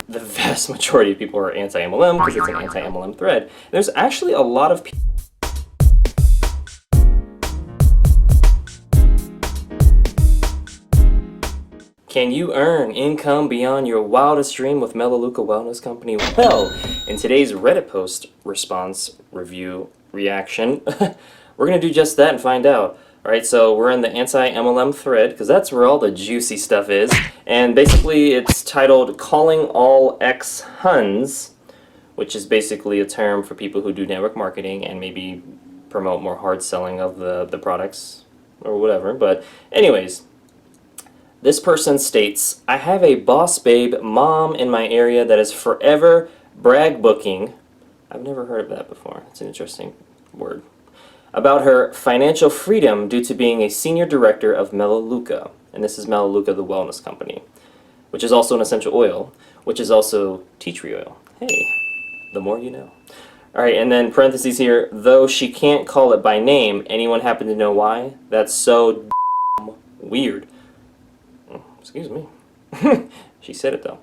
the vast majority of people are anti-MLM because it's an anti-MLM thread. There's actually a lot of people. Can you earn income beyond your wildest dream with Melaleuca Wellness Company? Well, in today's Reddit post response review reaction, we're going to do just that and find out. Alright, so we're in the anti-MLM thread, because that's where all the juicy stuff is, and basically it's titled Calling All Ex-Huns, which is basically a term for people who do network marketing and maybe promote more hard selling of the products or whatever. But anyways, this person states, I have a boss babe mom in my area that is forever brag booking. I've never heard of that before. It's an interesting word. About her financial freedom due to being a senior director of Melaleuca. And this is Melaleuca, the wellness company, which is also an essential oil, which is also tea tree oil. Hey, the more you know. Alright, and then parentheses here, though she can't call it by name, anyone happen to know why? That's so weird. Excuse me. She said it though.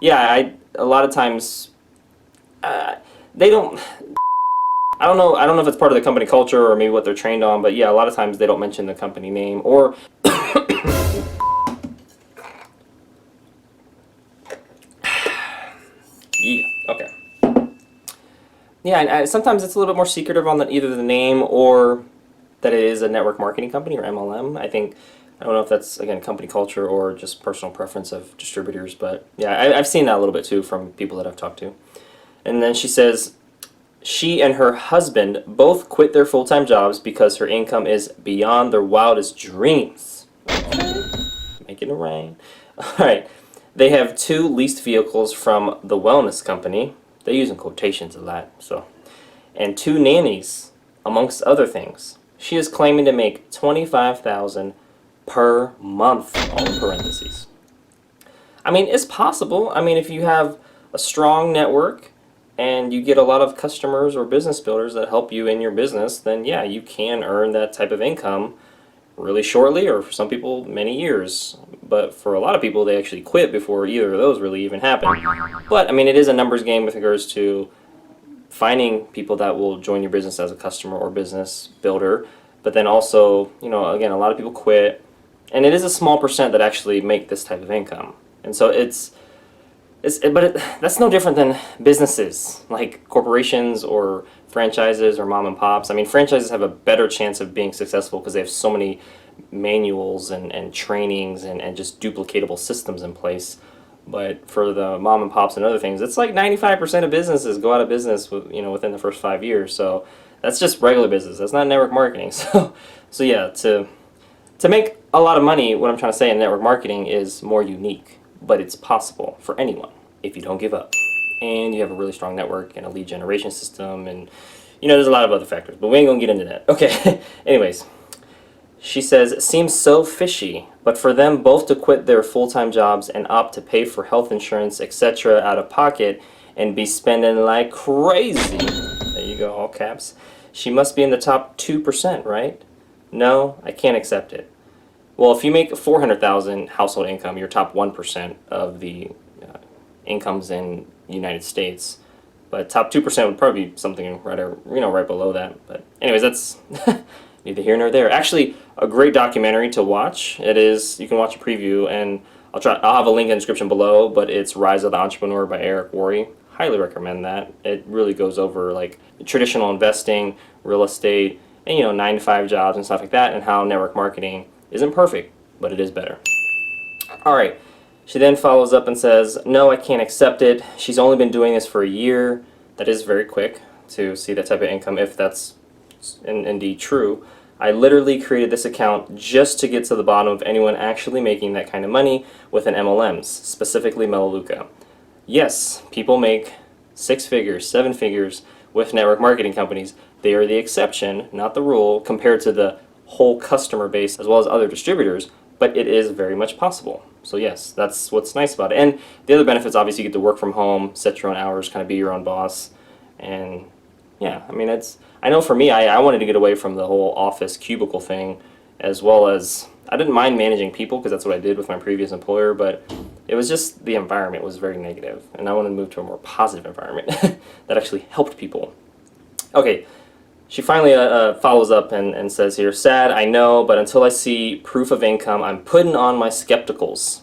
Yeah, a lot of times they don't. I don't know if it's part of the company culture or maybe what they're trained on, but yeah, a lot of times they don't mention the company name or. Yeah. Okay. Yeah, and sometimes it's a little bit more secretive on either the name or that it is a network marketing company or MLM. I don't know if that's, again, company culture or just personal preference of distributors, but yeah, I've seen that a little bit too from people that I've talked to. And then she says, she and her husband both quit their full-time jobs because her income is beyond their wildest dreams. Okay. Making it rain. Alright, they have 2 leased vehicles from the wellness company. They use in quotations a lot, so. And 2 nannies, amongst other things. She is claiming to make $25,000 per month, all in parentheses. I mean, it's possible. I mean, if you have a strong network and you get a lot of customers or business builders that help you in your business, then yeah, you can earn that type of income really shortly, or for some people, many years. But for a lot of people, they actually quit before either of those really even happen. But, I mean, it is a numbers game with regards to finding people that will join your business as a customer or business builder. But then also, you know, again, a lot of people quit. And it is a small percent that actually make this type of income. And so that's no different than businesses, like corporations or franchises or mom and pops. I mean, franchises have a better chance of being successful because they have so many manuals and trainings and just duplicatable systems in place. But for the mom and pops and other things, it's like 95% of businesses go out of business within the first 5 years. So that's just regular business. That's not network marketing. So yeah, to make a lot of money, what I'm trying to say in network marketing is more unique, but it's possible for anyone if you don't give up and you have a really strong network and a lead generation system, and there's a lot of other factors, but we ain't gonna get into that. Okay. Anyways, she says it seems so fishy, but for them both to quit their full-time jobs and opt to pay for health insurance, etc. out of pocket and be spending like crazy. There you go, all caps. She must be in the top 2%, right? No, I can't accept it. Well, if you make $400,000 household income, you're top 1% of the incomes in the United States. But top 2% would probably be something right below that. But anyways, that's neither here nor there. Actually, a great documentary to watch. It is. You can watch a preview, and I'll have a link in the description below. But it's Rise of the Entrepreneur by Eric Worre. Highly recommend that. It really goes over like traditional investing, real estate, and 9-to-5 jobs and stuff like that, and how network marketing isn't perfect, but it is better. Alright, she then follows up and says, no, I can't accept it. She's only been doing this for a year. That is very quick to see that type of income, if that's indeed true. I literally created this account just to get to the bottom of anyone actually making that kind of money with an MLMs, specifically Melaleuca. Yes, people make 6 figures, 7 figures with network marketing companies. They are the exception, not the rule, compared to the whole customer base as well as other distributors, but it is very much possible. So yes, that's what's nice about it. And the other benefits, obviously, you get to work from home, set your own hours, kind of be your own boss. And yeah, I mean, I know for me, I wanted to get away from the whole office cubicle thing, as well as I didn't mind managing people because that's what I did with my previous employer, but it was just the environment was very negative, and I wanted to move to a more positive environment that actually helped people. Okay, she finally follows up and says here, sad, I know, but until I see proof of income, I'm putting on my skepticals.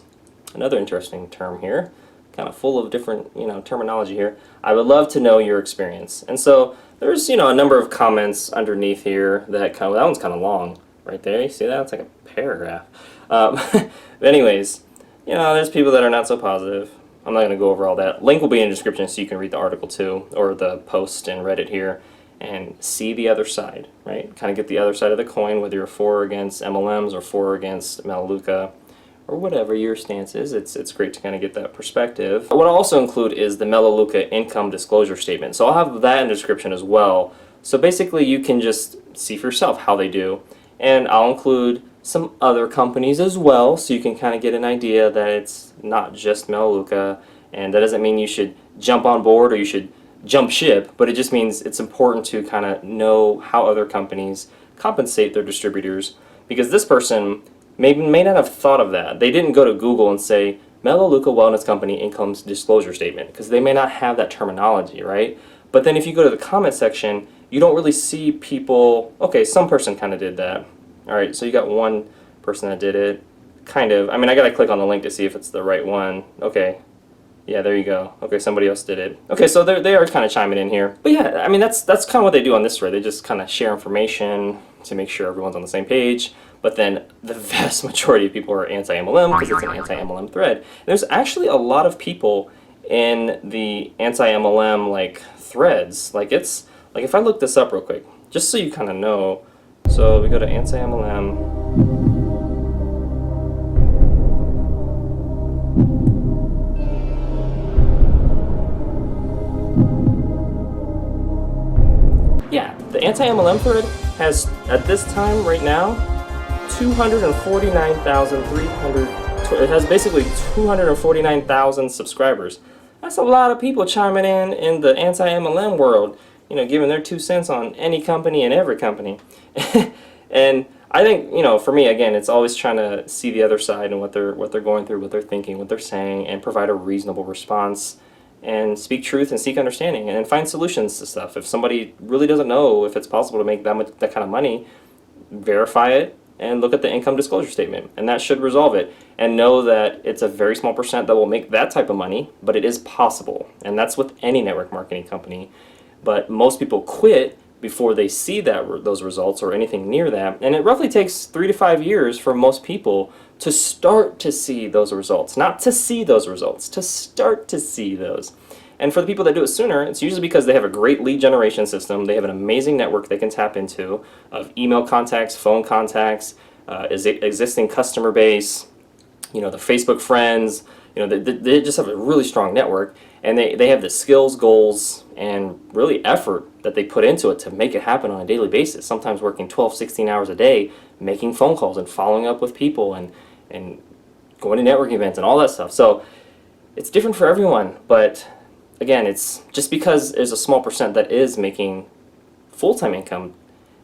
Another interesting term here, kind of full of different, terminology here. I would love to know your experience. And so there's, a number of comments underneath here that that one's kind of long right there. You see that? It's like a paragraph. But anyways, there's people that are not so positive. I'm not going to go over all that. Link will be in the description so you can read the article too, or the post in Reddit here, and see the other side, right? Kind of get the other side of the coin, whether you're for or against MLMs or for or against Melaleuca, or whatever your stance is. It's great to kind of get that perspective. What I'll also include is the Melaleuca income disclosure statement. So I'll have that in the description as well. So basically you can just see for yourself how they do. And I'll include some other companies as well, so you can kind of get an idea that it's not just Melaleuca. And that doesn't mean you should jump on board or you should jump ship, but it just means it's important to kind of know how other companies compensate their distributors, because this person may not have thought of that. They didn't go to Google and say Melaleuca Wellness Company income disclosure statement, because they may not have that terminology, right? But then if you go to the comment section, you don't really see people. Okay, some person kind of did that. All right, so you got one person that did it, kind of. I mean, I gotta click on the link to see if it's the right one. Okay, yeah, there you go. Okay, somebody else did it. Okay, so they are kind of chiming in here. But yeah, I mean, that's kind of what they do on this thread. They just kind of share information to make sure everyone's on the same page. But then the vast majority of people are anti-MLM because it's an anti-MLM thread. And there's actually a lot of people in the anti-MLM like threads. Like if I look this up real quick, just so you kind of know. So we go to anti-MLM. Yeah, the anti-MLM thread has, at this time right now, 249,300. It has basically 249,000 subscribers. That's a lot of people chiming in the anti-MLM world, giving their 2 cents on any company and every company. And I think, for me, again, it's always trying to see the other side and what they're going through, what they're thinking, what they're saying, and provide a reasonable response, and speak truth and seek understanding, and find solutions to stuff. If somebody really doesn't know if it's possible to make that kind of money, verify it and look at the income disclosure statement, and that should resolve it. And know that it's a very small percent that will make that type of money, but it is possible, and that's with any network marketing company. But most people quit before they see those results or anything near that, and it roughly takes 3 to 5 years for most people to start to see those results. Not to see those results, to start to see those. And for the people that do it sooner, it's usually because they have a great lead generation system. They have an amazing network they can tap into of email contacts, phone contacts, existing customer base, the Facebook friends. They just have a really strong network, and they have the skills, goals, and really effort that they put into it to make it happen on a daily basis, sometimes working 12, 16 hours a day, making phone calls and following up with people and going to networking events and all that stuff. So it's different for everyone, but again, it's just because there's a small percent that is making full-time income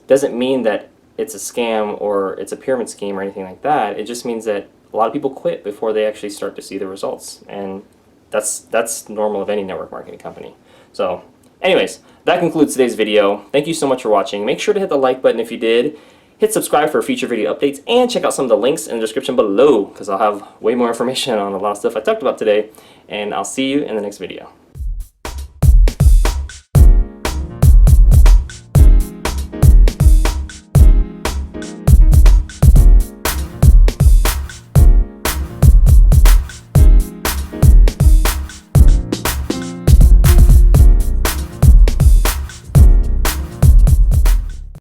doesn't mean that it's a scam or it's a pyramid scheme or anything like that. It just means that a lot of people quit before they actually start to see the results, and that's normal of any network marketing company. So anyways, that concludes today's video. Thank you so much for watching. Make sure to hit the like button if you did. Hit subscribe for future video updates, and check out some of the links in the description below, because I'll have way more information on a lot of stuff I talked about today, and I'll see you in the next video.